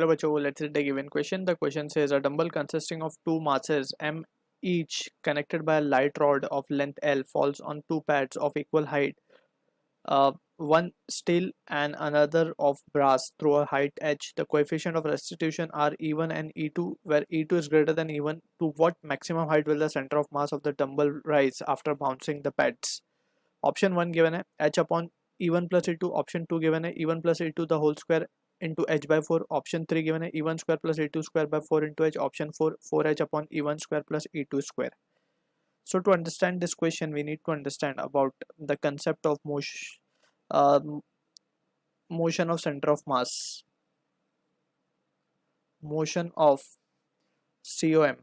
Hello बच्चों, let's read a given question. The question says a dumbbell consisting of two masses m each connected by a light rod of length L falls on two pads of equal height, one steel and another of brass through a height h. The coefficient of restitution are E1 and E2, where E2 is greater than E1. To what maximum height will the center of mass of the dumbbell rise after bouncing the pads? Option 1 given है h upon E1 plus E2. Option 2 given है E1 plus E2 the whole square into h by 4. Option 3 given है E1 square plus E2 square by 4 into h. Option 4 4h upon E1 square plus E2 square. So to understand this question, we need to understand about the concept of uh, motion of center of mass, motion of COM.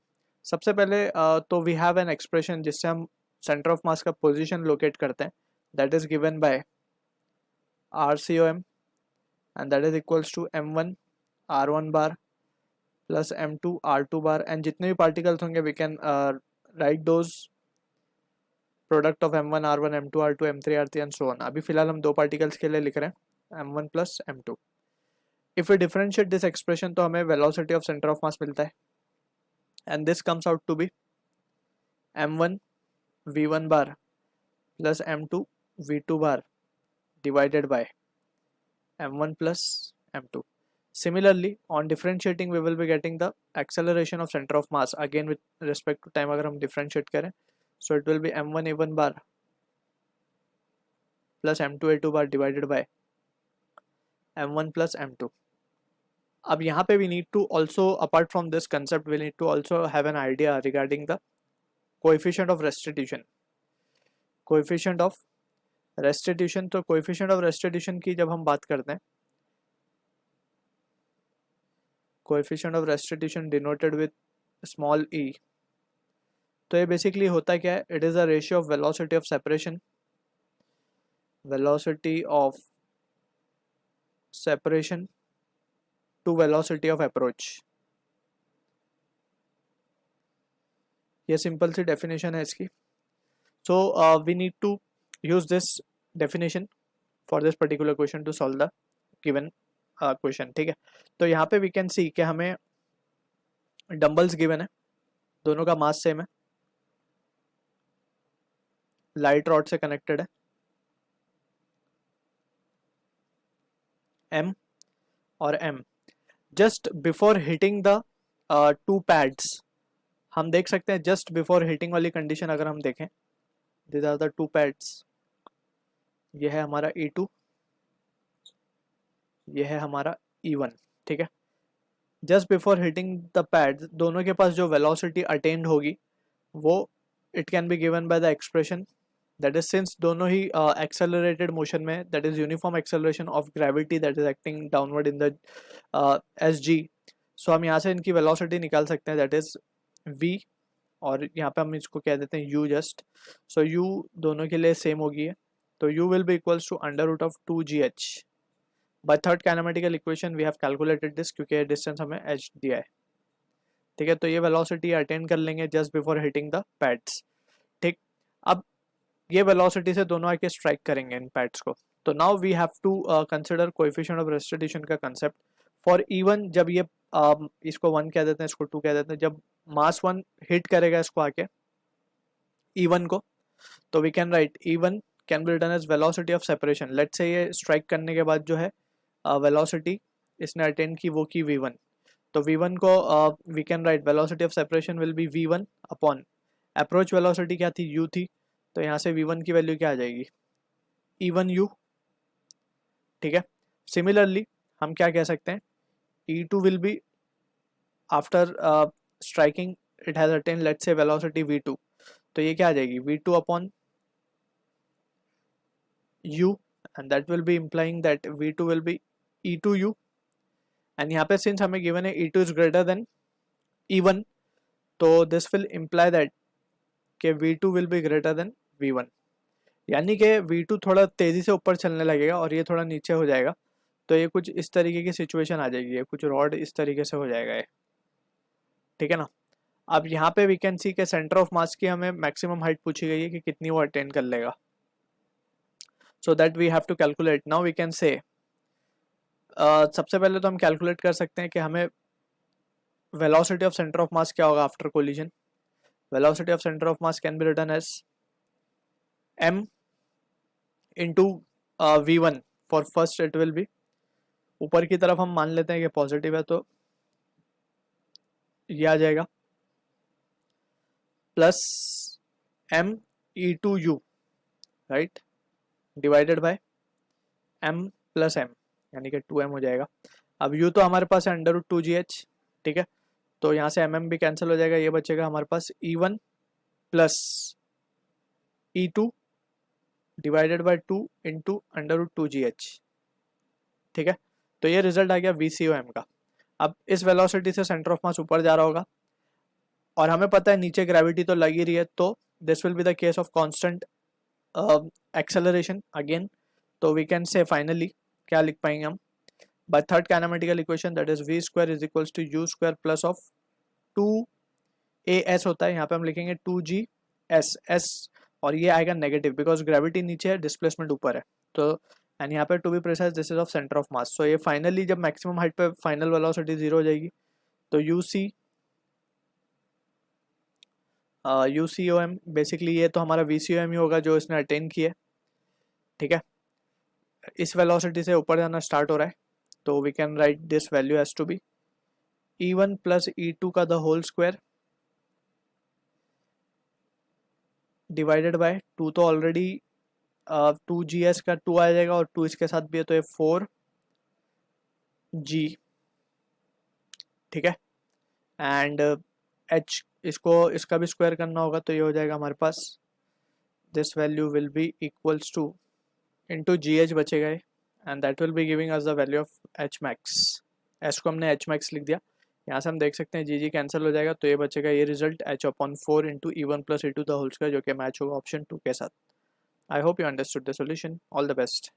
सबसे पहले तो we have an expression जिससे हम center of mass का position locate करते हैं, that is given by RCOM, and that is equals to m1 r1 bar plus m2 r2 bar, and जितने भी particles होंगे we can write those product of m1 r1 m2 r2 m3 r3 and so on. अभी फिलहाल हम दो particles के लिए लिख रहे हैं m1 plus m2. If we differentiate this expression तो हमें velocity of center of mass मिलता है, and this comes out to be m1 v1 bar plus m2 v2 bar divided by m1 plus m2. Similarly, on differentiating we will be getting the acceleration of center of mass again with respect to time. अगर हम differentiate करें, so it will be m1 a1 bar plus m2 a2 bar divided by m1 plus m2. अब यहाँ पे we need to also, apart from this concept, we need to also have an idea regarding the coefficient of restitution. Coefficient of restitution, तो coefficient of restitution की जब हम बात करते हैं, coefficient of restitution denoted with small e, तो ये basically होता क्या है? It is a ratio of velocity of separation, velocity of separation to velocity of approach. ये सिंपल सी डेफिनेशन है इसकी. So we need to use this definition for this particular question to solve the given question. ठीक है, तो यहाँ पे we can see कि हमें डंबल्स गिवन है, दोनों का मास सेम है, लाइट रॉड से कनेक्टेड है, m और m. Just before hitting the two pads, हम देख सकते हैं जस्ट बिफोर हिटिंग वाली कंडीशन अगर हम देखें, this are the two pads, ये है हमारा E2, ये है हमारा E1. ठीक है, just before hitting the pads दोनों के पास जो वेलोसिटी अटेंड होगी वो it can be given by the expression, that is since दोनों ही एक्सेलरेटेड मोशन में, that is uniform acceleration of gravity that is acting downward in the SG. सो हम यहाँ से इनकी वेलोसिटी निकाल सकते हैं, दैट इज V, और यहाँ पे हम इसको कह देते हैं U जस्ट. सो U दोनों के लिए सेम होगी, तो U will be equals to under root of 2GH. By third kinematical equation we have calculated this, क्योंकि डिस्टेंस हमें h दिया है. ठीक है, तो ये वेलोसिटी अटेंड कर लेंगे just before hitting the pads. ठीक, अब ये वेलोसिटी से दोनों आके स्ट्राइक करेंगे इन पैड्स को. तो now we have to consider coefficient of restitution का कंसेप्ट फॉर E1. जब ये इसको 1 कह देते हैं, इसको 2 कह देते हैं, जब मास 1 हिट करेगा इसको आके E1 को, तो we can write E1 can be written as velocity of separation. Let's say ये स्ट्राइक करने के बाद जो है वेलोसिटी इसने अटेंड की वो की V1, तो V1 को we can write velocity of separation will be V1 upon approach velocity क्या थी, U थी, तो यहाँ से V1 की वैल्यू क्या आ जाएगी, E1U. ठीक है, सिमिलरली हम क्या कह सकते हैं, E2 will be after striking it has attend let's say velocity V2, तो ये क्या आ जाएगी, V2 upon U, and that will be implying that V2 will be E2U. and यहाँ पे since हमें given है E2 is greater than E1, तो this will imply that कि V2 will be greater than V1, यानी कि V2 थोड़ा तेज़ी से ऊपर चलने लगेगा और ये थोड़ा नीचे हो जाएगा. तो ये कुछ इस तरीके की सिचुएशन आ जाएगी, ये कुछ रॉड इस तरीके से हो जाएगा ये. ठीक है ना. अब यहाँ पे वी कैन सी के सेंटर ऑफ मास की हमें मैक्सिमम हाइट पूछी गई है कि कितनी वो अटेंड कर लेगा. So that we have to calculate. Now we can say सबसे पहले तो हम कैलकुलेट कर सकते हैं कि हमें velocity of centre of mass क्या होगा after collision. Velocity of centre of mass can be written as m into v1 for first it will be, ऊपर की तरफ हम मान लेते हैं कि पॉजिटिव है तो ये आ जाएगा plus m e2u right divided by m plus m यानी कि 2m हो जाएगा. अब u तो हमारे पास है अंडर रूट 2gh. ठीक है, तो यहाँ से mm भी कैंसिल हो जाएगा, ये बचेगा हमारे पास e1 plus e2 divided by 2 into under root 2gh. ठीक है, तो ये रिजल्ट आ गया VCOM का. अब इस वेलोसिटी से सेंटर ऑफ मास ऊपर जा रहा होगा और हमें पता है नीचे ग्रेविटी तो लगी रही है, तो this will be the case of constant acceleration again. तो वी कैन से फाइनली क्या लिख पाएंगे हम, by third kinematical equation that is v square is equals to u square plus of 2as होता है, यहाँ पे हम लिखेंगे 2gs s, और ये आएगा नेगेटिव बिकॉज ग्रेविटी नीचे है डिस्प्लेसमेंट ऊपर है. तो एंड यहाँ पे to be precise this is of centre of mass. So ये फाइनली जब मैक्सिमम हाइट पे फाइनल वेलोसिटी 0 हो जाएगी तो UCOM बेसिकली ये तो हमारा VCOM ही होगा जो इसने अटेन किया. ठीक है, इस वेलोसिटी से ऊपर जाना स्टार्ट हो रहा है, तो we can write this value has to be E1 plus E2 का the whole square divided by 2, तो ऑलरेडी 2gs का 2 आ जाएगा और 2 इसके साथ भी है तो ये 4g. ठीक है, एंड h इसका भी स्क्वायर करना होगा तो ये हो जाएगा हमारे पास this value will be equals to into GH बचेगा ये, and that will be giving us the value of H max. H को हमने H मैक्स लिख दिया, यहाँ से हम देख सकते हैं जी कैंसिल हो जाएगा तो ये बचेगा ये result H/4 into E1 plus E2 the whole square जो कि मैच होगा ऑप्शन 2 के साथ. I hope you understood the solution. All the best.